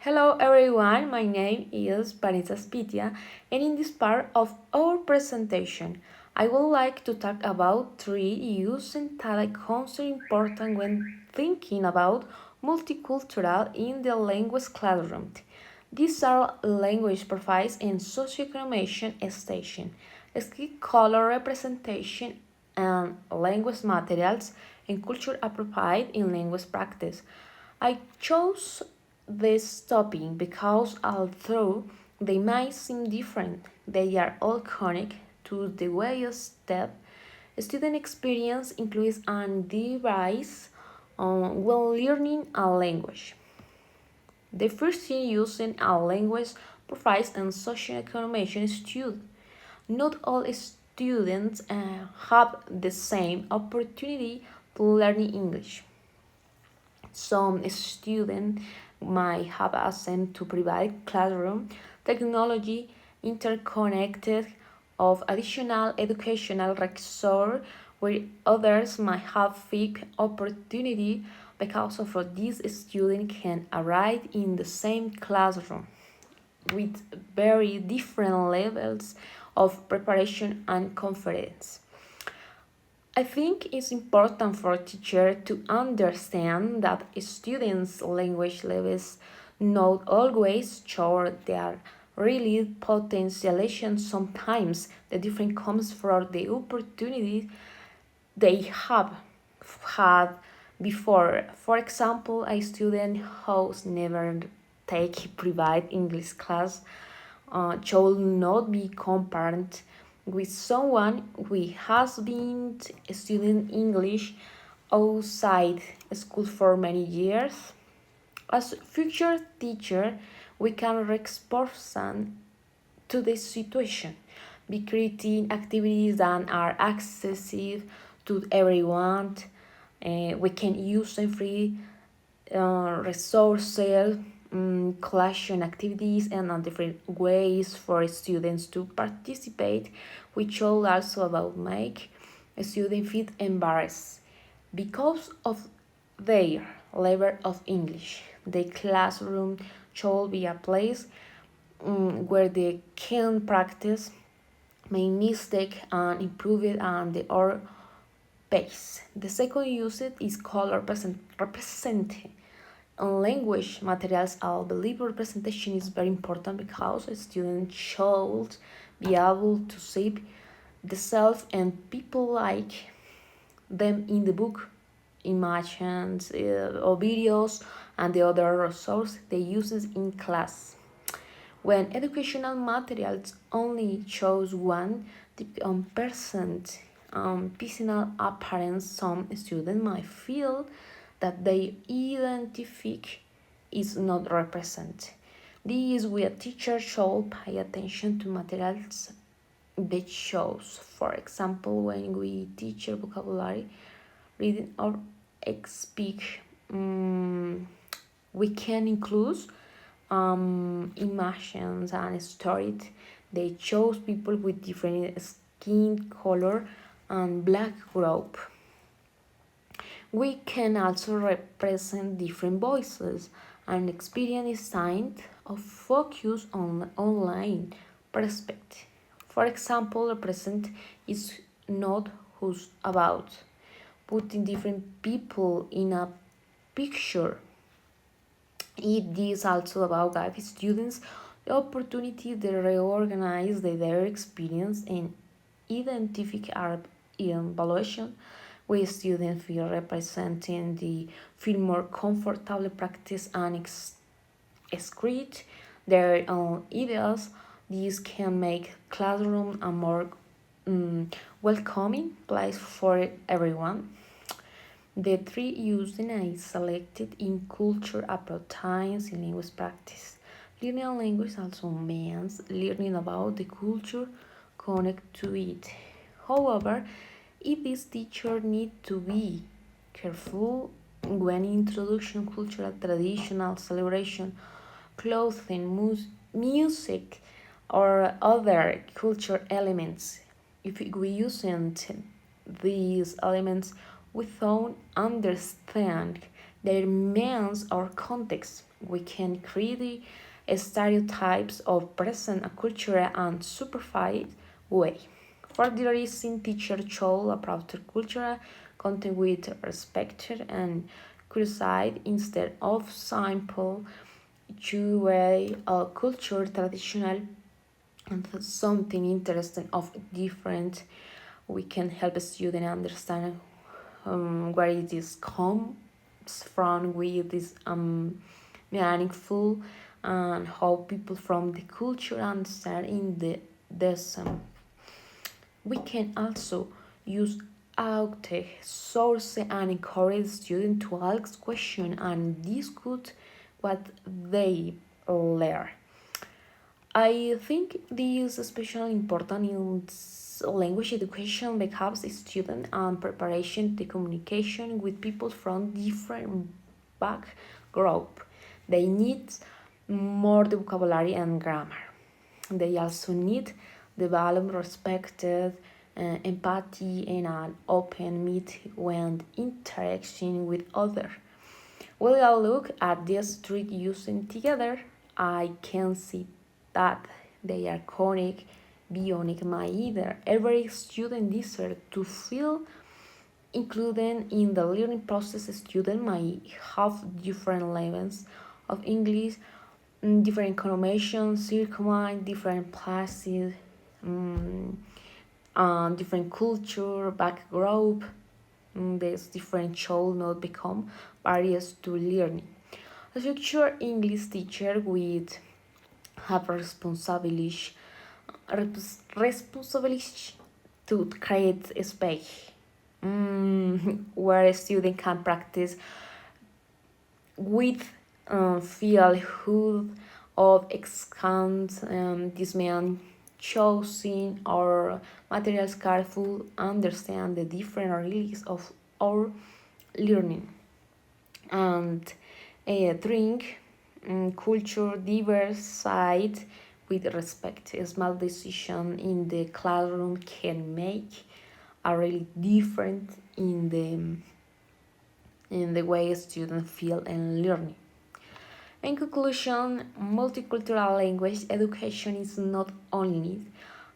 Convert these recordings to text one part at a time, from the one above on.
Hello everyone, my name is Vanessa Espitia, and in this part of our presentation, I would like to talk about three issues that I consider important when thinking about multicultural in the language classroom. These are language profiles and socioeconomic station, skill color representation, and language materials and culture appropriate in language practice. I chose this topic because although they might seem different, they are all connected to the way that student experience includes and device when learning a language. The first thing using a language provides and socioeconomic student. Not all students have the same opportunity to learn English. Some students might have access to private classroom technology interconnected of additional educational resources where others might have fake opportunity because of these students can arrive in the same classroom with very different levels of preparation and confidence. I think it's important for a teacher to understand that students' language levels not always show their really potentialization. Sometimes the difference comes from the opportunity they have had before. For example, a student who's never take private English class should not be compared with someone who has been studying English outside school for many years. As future teacher, we can respond to this situation by creating activities that are accessible to everyone. We can use them free resources, collection activities, and different ways for students to participate, which should also about make a student feel embarrassed because of their level of English. The classroom should be a place where they can practice, make mistake, and improve it on the or pace. The second usage is color representing language materials. I believe representation is very important because a student should be able to see the self and people like them in the book, images, or videos, and the other resources they use in class. When educational materials only shows one percent personal appearance, some students might feel that their identity is not represented. This is where teachers should pay attention to materials that shows. For example, when we teach vocabulary, reading or speak, we can include images and stories. They shows people with different skin color and black group. We can also represent different voices and experience designed of focus on online perspective. For example, represent is not who's about, putting different people in a picture. It is also about giving students the opportunity to reorganize their experience and identify our evaluation where students feel representing the feel more comfortable practice and excrete their own ideas. This can make classroom a more welcoming place for everyone. The three used I selected in culture approaches in language practice. Learning a language also means learning about the culture connect to it. However, if this teacher need to be careful when introduction cultural traditional celebration, clothing, music, or other culture elements. If we use these elements without understand their means or context, We can create stereotypes of present a culture and superficial way. Further, in teacher should approach cultural content with respect and curiosity instead of simple two-way culture traditional and something interesting of different. We can help a student understand where it is comes from with this meaningful and how people from the culture understand in the this we can also use outtake sources and encourage students to ask questions and discuss what they learn. I think this is especially important in language education because students and preparation to communication with people from different backgrounds. They need more the vocabulary and grammar. They also need develop respected empathy and an open meet when interaction with others. When I look at these three using together, I can see that they are connected beyond my either. Every student deserves to feel included in the learning process. Students might have different levels of English, different connotations, circumcised, different places, different culture, background. These different should not become barriers to learning. A future English teacher will have responsibility to create a space where a student can practice with feel who of excant this man choosing our materials careful understand the different realities of our learning and drink culture diverse side with respect. A small decision in the classroom can make a really different in the way students feel and learning. In conclusion, multicultural language education is not only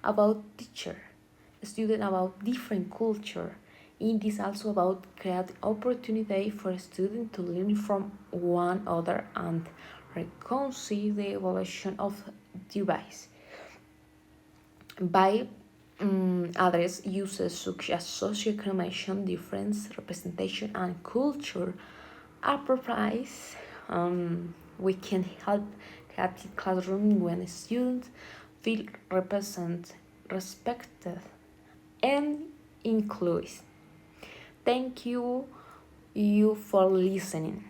about teacher, student about different culture. It is also about creating opportunity for students to learn from one another and reconcile the evolution of device. By address uses such as socioeconomic difference, representation, and culture appropriate, we can help create classroom when students feel represented, respected, and included. Thank you for listening.